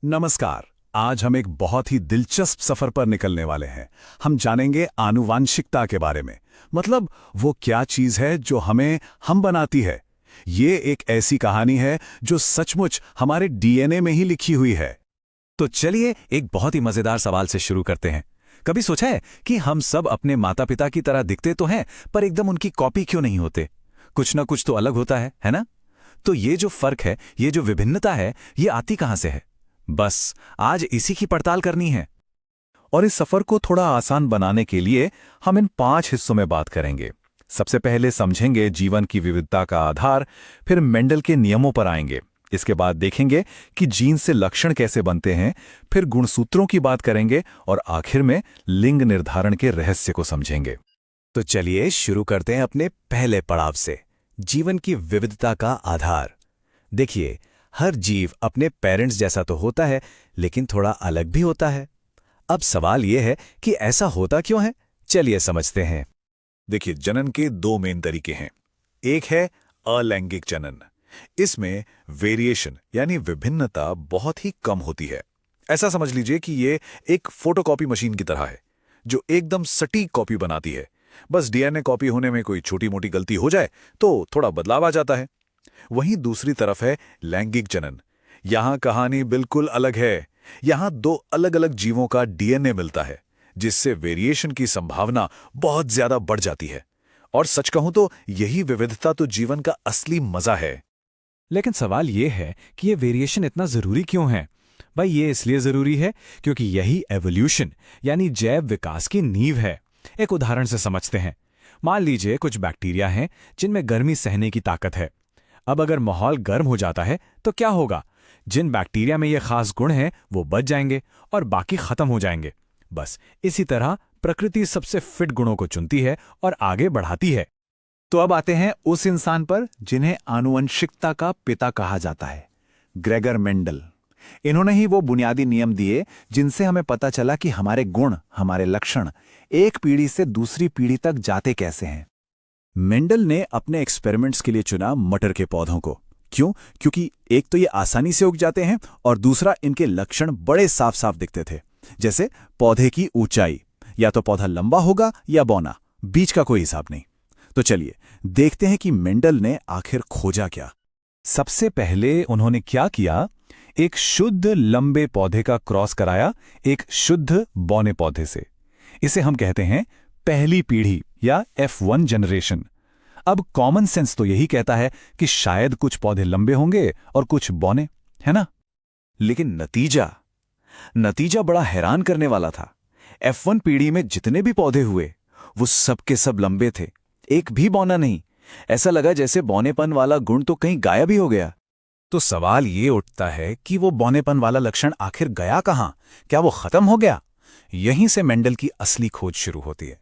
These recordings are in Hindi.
नमस्कार। आज हम एक बहुत ही दिलचस्प सफर पर निकलने वाले हैं। हम जानेंगे आनुवांशिकता के बारे में। मतलब वो क्या चीज है जो हम बनाती है। ये एक ऐसी कहानी है जो सचमुच हमारे डीएनए में ही लिखी हुई है। तो चलिए एक बहुत ही मजेदार सवाल से शुरू करते हैं। कभी सोचा है कि हम सब अपने माता पिता की तरह दिखते तो हैं, पर एकदम उनकी कॉपी क्यों नहीं होते? कुछ ना कुछ तो अलग होता है ना? तो ये जो फर्क है, ये जो विभिन्नता है, ये आती कहां से है? बस आज इसी की पड़ताल करनी है। और इस सफर को थोड़ा आसान बनाने के लिए हम इन 5 हिस्सों में बात करेंगे। सबसे पहले समझेंगे जीवन की विविधता का आधार, फिर मेंडल के नियमों पर आएंगे। इसके बाद देखेंगे कि जीन से लक्षण कैसे बनते हैं, फिर गुणसूत्रों की बात करेंगे और आखिर में लिंग निर्धारण के रहस्य को समझेंगे। तो चलिए शुरू करते हैं अपने पहले पड़ाव से, जीवन की विविधता का आधार। देखिए, हर जीव अपने पेरेंट्स जैसा तो होता है, लेकिन थोड़ा अलग भी होता है। अब सवाल यह है कि ऐसा होता क्यों है? चलिए समझते हैं। देखिए, जनन के 2 मेन तरीके हैं। एक है अलैंगिक जनन। इसमें वेरिएशन यानी विभिन्नता बहुत ही कम होती है। ऐसा समझ लीजिए कि ये एक फोटोकॉपी मशीन की तरह है जो एकदम सटीक कॉपी बनाती है। बस डीएनए कॉपी होने में कोई छोटी मोटी गलती हो जाए तो थोड़ा बदलाव आ जाता है। वहीं दूसरी तरफ है लैंगिक जनन। यहां कहानी बिल्कुल अलग है। यहां 2 अलग अलग जीवों का डीएनए मिलता है, जिससे वेरिएशन की संभावना बहुत ज्यादा बढ़ जाती है। और सच कहूं तो यही विविधता तो जीवन का असली मजा है। लेकिन सवाल यह है कि ये वेरिएशन इतना जरूरी क्यों है? भाई, ये इसलिए जरूरी है क्योंकि यही एवोल्यूशन यानी जैव विकास की नींव है। एक उदाहरण से समझते हैं। मान लीजिए कुछ बैक्टीरिया हैं जिनमें गर्मी सहने की ताकत है। अब अगर माहौल गर्म हो जाता है तो क्या होगा? जिन बैक्टीरिया में ये खास गुण हैं वो बच जाएंगे और बाकी खत्म हो जाएंगे। बस इसी तरह प्रकृति सबसे फिट गुणों को चुनती है और आगे बढ़ाती है। तो अब आते हैं उस इंसान पर जिन्हें आनुवंशिकता का पिता कहा जाता है, ग्रेगर मेंडल। इन्होंने ही वो बुनियादी नियम दिए जिनसे हमें पता चला कि हमारे गुण, हमारे लक्षण एक पीढ़ी से दूसरी पीढ़ी तक जाते कैसे हैं। मेंडल ने अपने एक्सपेरिमेंट्स के लिए चुना मटर के पौधों को। क्यों? क्योंकि एक तो ये आसानी से उग जाते हैं और दूसरा इनके लक्षण बड़े साफ साफ दिखते थे। जैसे पौधे की ऊंचाई, या तो पौधा लंबा होगा या बौना, बीच का कोई हिसाब नहीं। तो चलिए देखते हैं कि मेंडल ने आखिर खोजा क्या। सबसे पहले उन्होंने क्या किया? एक शुद्ध लंबे पौधे का क्रॉस कराया एक शुद्ध बौने पौधे से। इसे हम कहते हैं पहली पीढ़ी या F1 जनरेशन। अब कॉमन सेंस तो यही कहता है कि शायद कुछ पौधे लंबे होंगे और कुछ बौने, है ना? लेकिन नतीजा बड़ा हैरान करने वाला था। F1 पीढ़ी में जितने भी पौधे हुए वो सब के सब लंबे थे, एक भी बौना नहीं। ऐसा लगा जैसे बौनेपन वाला गुण तो कहीं गायब ही हो गया। तो सवाल ये उठता है कि वो बौनेपन वाला लक्षण आखिर गया कहां? क्या वो खत्म हो गया? यहीं से मेंडल की असली खोज शुरू होती है।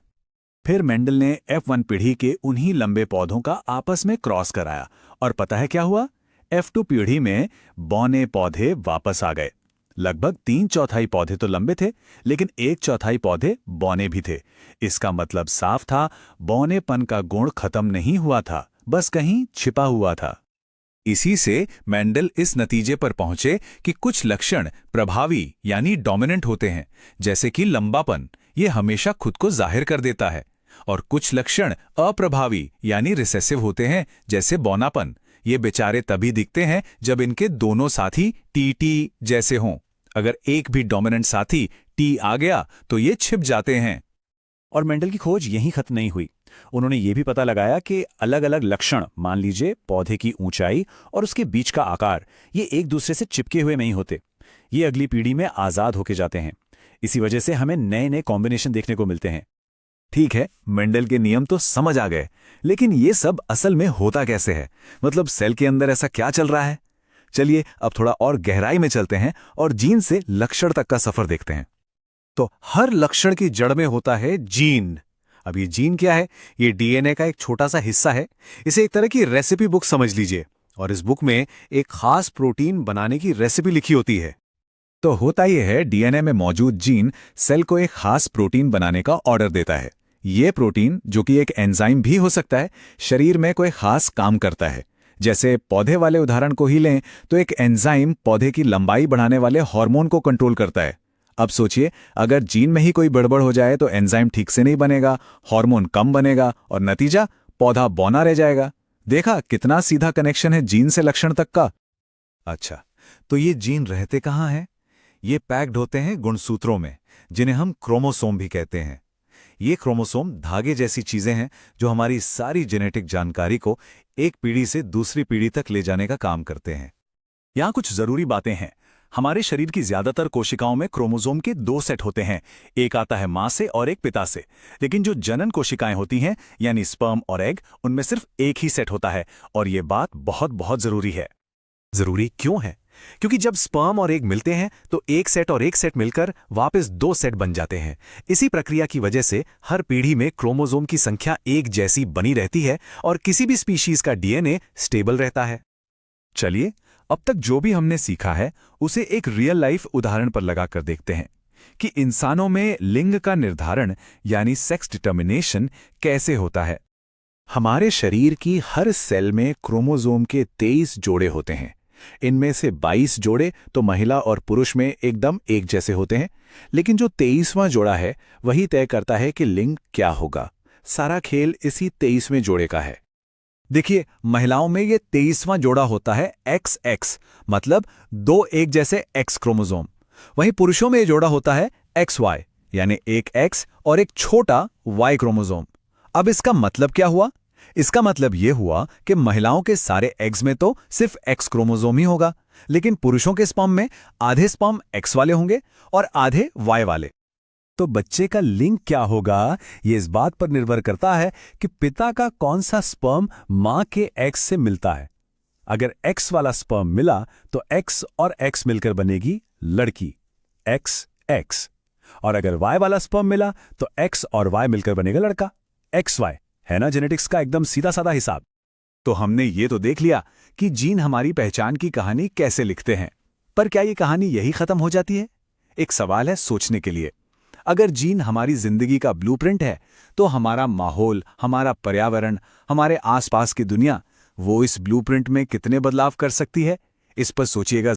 फिर मेंडल ने F1 पीढ़ी के उन्हीं लंबे पौधों का आपस में क्रॉस कराया और पता है क्या हुआ? F2 पीढ़ी में बौने पौधे वापस आ गए। लगभग 3/4 पौधे तो लंबे थे, लेकिन 1/4 पौधे बौने भी थे। इसका मतलब साफ था, बौनेपन का गुण खत्म नहीं हुआ था, बस कहीं छिपा हुआ था। इसी से मेंडल इस नतीजे पर पहुंचे कि कुछ लक्षण प्रभावी यानी डोमिनेंट होते हैं, जैसे कि लंबापन, ये हमेशा खुद को जाहिर कर देता है। और कुछ लक्षण अप्रभावी यानी रिसेसिव होते हैं, जैसे बौनापन। ये बेचारे तभी दिखते हैं जब इनके दोनों साथी टी जैसे हों। अगर एक भी डोमिनेंट साथी टी आ गया तो ये छिप जाते हैं। और मेंडल की खोज यहीं खत्म नहीं हुई। उन्होंने ये भी पता लगाया कि अलग अलग लक्षण, मान लीजिए पौधे की ऊंचाई और उसके बीच का आकार, ये एक दूसरे से चिपके हुए नहीं होते। ये अगली पीढ़ी में आजाद होके जाते हैं। इसी वजह से हमें नए नए कॉम्बिनेशन देखने को मिलते हैं। ठीक है, मेंडल के नियम तो समझ आ गए, लेकिन ये सब असल में होता कैसे है? मतलब सेल के अंदर ऐसा क्या चल रहा है? चलिए अब थोड़ा और गहराई में चलते हैं और जीन से लक्षण तक का सफर देखते हैं। तो हर लक्षण की जड़ में होता है जीन। अब ये जीन क्या है? ये डीएनए का एक छोटा सा हिस्सा है। इसे एक तरह की रेसिपी बुक समझ लीजिए, और इस बुक में एक खास प्रोटीन बनाने की रेसिपी लिखी होती है। तो होता यह है, डीएनए में मौजूद जीन सेल को एक खास प्रोटीन बनाने का ऑर्डर देता है। ये प्रोटीन, जो कि एक एंजाइम भी हो सकता है, शरीर में कोई खास काम करता है। जैसे पौधे वाले उदाहरण को ही लें तो एक एंजाइम पौधे की लंबाई बढ़ाने वाले हार्मोन को कंट्रोल करता है। अब सोचिए, अगर जीन में ही कोई गड़बड़ हो जाए तो एंजाइम ठीक से नहीं बनेगा, हार्मोन कम बनेगा और नतीजा पौधा बौना रह जाएगा। देखा कितना सीधा कनेक्शन है जीन से लक्षण तक का। अच्छा, तो ये जीन रहते कहाँ हैं? ये पैक्ड होते हैं गुणसूत्रों में, जिन्हें हम क्रोमोसोम भी कहते हैं। ये क्रोमोसोम धागे जैसी चीजें हैं जो हमारी सारी जेनेटिक जानकारी को एक पीढ़ी से दूसरी पीढ़ी तक ले जाने का काम करते हैं। यहाँ कुछ जरूरी बातें हैं। हमारे शरीर की ज्यादातर कोशिकाओं में क्रोमोसोम के 2 सेट होते हैं, एक आता है मां से और एक पिता से। लेकिन जो जनन कोशिकाएं होती हैं, यानी स्पर्म और एग, उनमें सिर्फ एक ही सेट होता है। और ये बात बहुत बहुत जरूरी है। जरूरी क्यों है? क्योंकि जब स्पर्म और एग मिलते हैं तो एक सेट और एक सेट मिलकर वापस 2 सेट बन जाते हैं। इसी प्रक्रिया की वजह से हर पीढ़ी में क्रोमोसोम की संख्या एक जैसी बनी रहती है और किसी भी स्पीशीज का डीएनए स्टेबल रहता है। चलिए, अब तक जो भी हमने सीखा है उसे एक रियल लाइफ उदाहरण पर लगाकर देखते हैं कि इंसानों में लिंग का निर्धारण यानी सेक्स डिटर्मिनेशन कैसे होता है। हमारे शरीर की हर सेल में क्रोमोसोम के 23 जोड़े होते हैं। इनमें से 22 जोड़े तो महिला और पुरुष में एकदम एक जैसे होते हैं, लेकिन जो 23वां जोड़ा है वही तय करता है कि लिंग क्या होगा। सारा खेल इसी 23वें जोड़े का है। देखिए, महिलाओं में ये 23वां जोड़ा होता है XX, मतलब 2 एक जैसे X क्रोमोसोम। वहीं पुरुषों में ये जोड़ा होता है XY, यानी एक X और एक छोटा Y क्रोमोसोम। अब इसका मतलब क्या हुआ? इसका मतलब ये हुआ कि महिलाओं के सारे एग्स में तो सिर्फ X क्रोमोसोम ही होगा, लेकिन पुरुषों के स्पर्म में आधे स्पर्म X वाले होंगे और आधे Y वाले। तो बच्चे का लिंग क्या होगा, ये इस बात पर निर्भर करता है कि पिता का कौन सा स्पर्म मां के X से मिलता है। अगर X वाला स्पर्म मिला तो X और X मिलकर बनेगी लड़की, XX। और अगर Y वाला स्पर्म मिला तो X और Y मिलकर बनेगा लड़का, XY। है ना जेनेटिक्स का एकदम सीधा साधा हिसाब। तो हमने ये तो देख लिया कि जीन हमारी पहचान की कहानी कैसे लिखते हैं, पर क्या ये कहानी यही खत्म हो जाती है? एक सवाल है सोचने के लिए। अगर जीन हमारी जिंदगी का ब्लूप्रिंट है, तो हमारा माहौल, हमारा पर्यावरण, हमारे आसपास की दुनिया, वो इस ब्लूप्रिंट में कितने बदलाव कर सकती है? इस पर सोचिएगा।